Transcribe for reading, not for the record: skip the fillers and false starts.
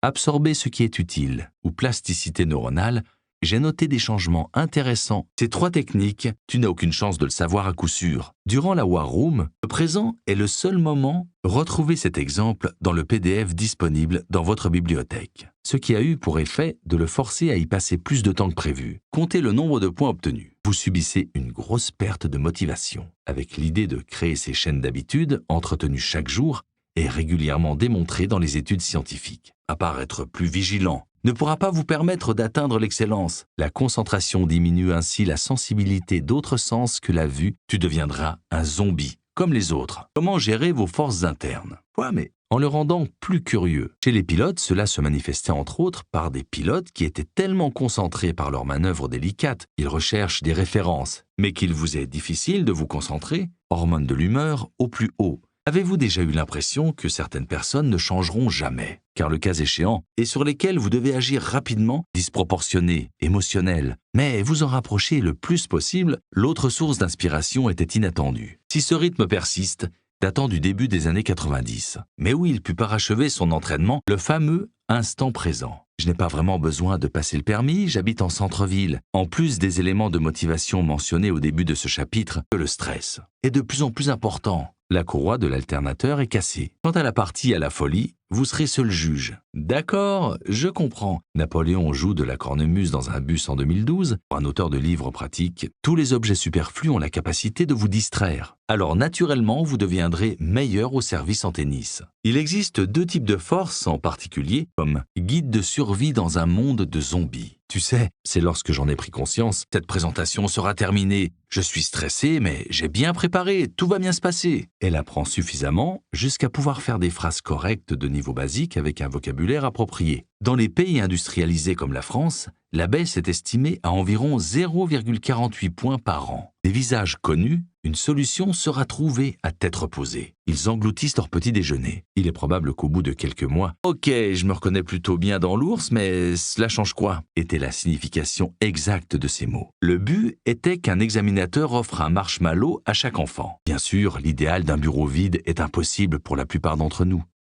absorber ce qui est utile ou plasticité neuronale, j'ai noté des changements intéressants. Ces 3 techniques, tu n'as aucune chance de le savoir à coup sûr. Durant la War Room, le présent est le seul moment. Retrouvez cet exemple dans le PDF disponible dans votre bibliothèque. Ce qui a eu pour effet de le forcer à y passer plus de temps que prévu. Comptez le nombre de points obtenus. Vous subissez une grosse perte de motivation. Avec l'idée de créer ces chaînes d'habitudes entretenues chaque jour et régulièrement démontrées dans les études scientifiques. À part être plus vigilant, ne pourra pas vous permettre d'atteindre l'excellence. La concentration diminue ainsi la sensibilité d'autres sens que la vue. Tu deviendras un zombie, comme les autres. Comment gérer vos forces internes? Ouais, mais en le rendant plus curieux. Chez les pilotes, cela se manifestait entre autres par des pilotes qui étaient tellement concentrés par leurs manœuvres délicates, ils recherchent des références, mais qu'il vous est difficile de vous concentrer, hormone de l'humeur au plus haut. Avez-vous déjà eu l'impression que certaines personnes ne changeront jamais, car le cas échéant, et sur lesquelles vous devez agir rapidement, disproportionné, émotionnel, mais vous en rapprochez le plus possible, l'autre source d'inspiration était inattendue. Si ce rythme persiste, datant du début des années 90, mais où il put parachever son entraînement, le fameux instant présent. Je n'ai pas vraiment besoin de passer le permis, j'habite en centre-ville. En plus des éléments de motivation mentionnés au début de ce chapitre, le stress est de plus en plus important. La courroie de l'alternateur est cassée. Quant à la partie à la folie, vous serez seul juge. D'accord, je comprends. Napoléon joue de la cornemuse dans un bus en 2012. Pour un auteur de livres pratiques, tous les objets superflus ont la capacité de vous distraire. Alors naturellement, vous deviendrez meilleur au service en tennis. Il existe 2 types de forces en particulier, comme guide de survie dans un monde de zombies. Tu sais, c'est lorsque j'en ai pris conscience, cette présentation sera terminée. Je suis stressé, mais j'ai bien préparé, tout va bien se passer. Elle apprend suffisamment jusqu'à pouvoir faire des phrases correctes de niveau basique avec un vocabulaire approprié. Dans les pays industrialisés comme la France, la baisse est estimée à environ 0,48 points par an. Des visages connus, une solution sera trouvée à tête reposée. Ils engloutissent leur petit déjeuner. Il est probable qu'au bout de quelques mois, « Ok, je me reconnais plutôt bien dans l'ours, mais cela change quoi ?» était la signification exacte de ces mots. Le but était qu'un examinateur offre un marshmallow à chaque enfant. Bien sûr, l'idéal d'un bureau vide est impossible pour la plupart d'entre nous.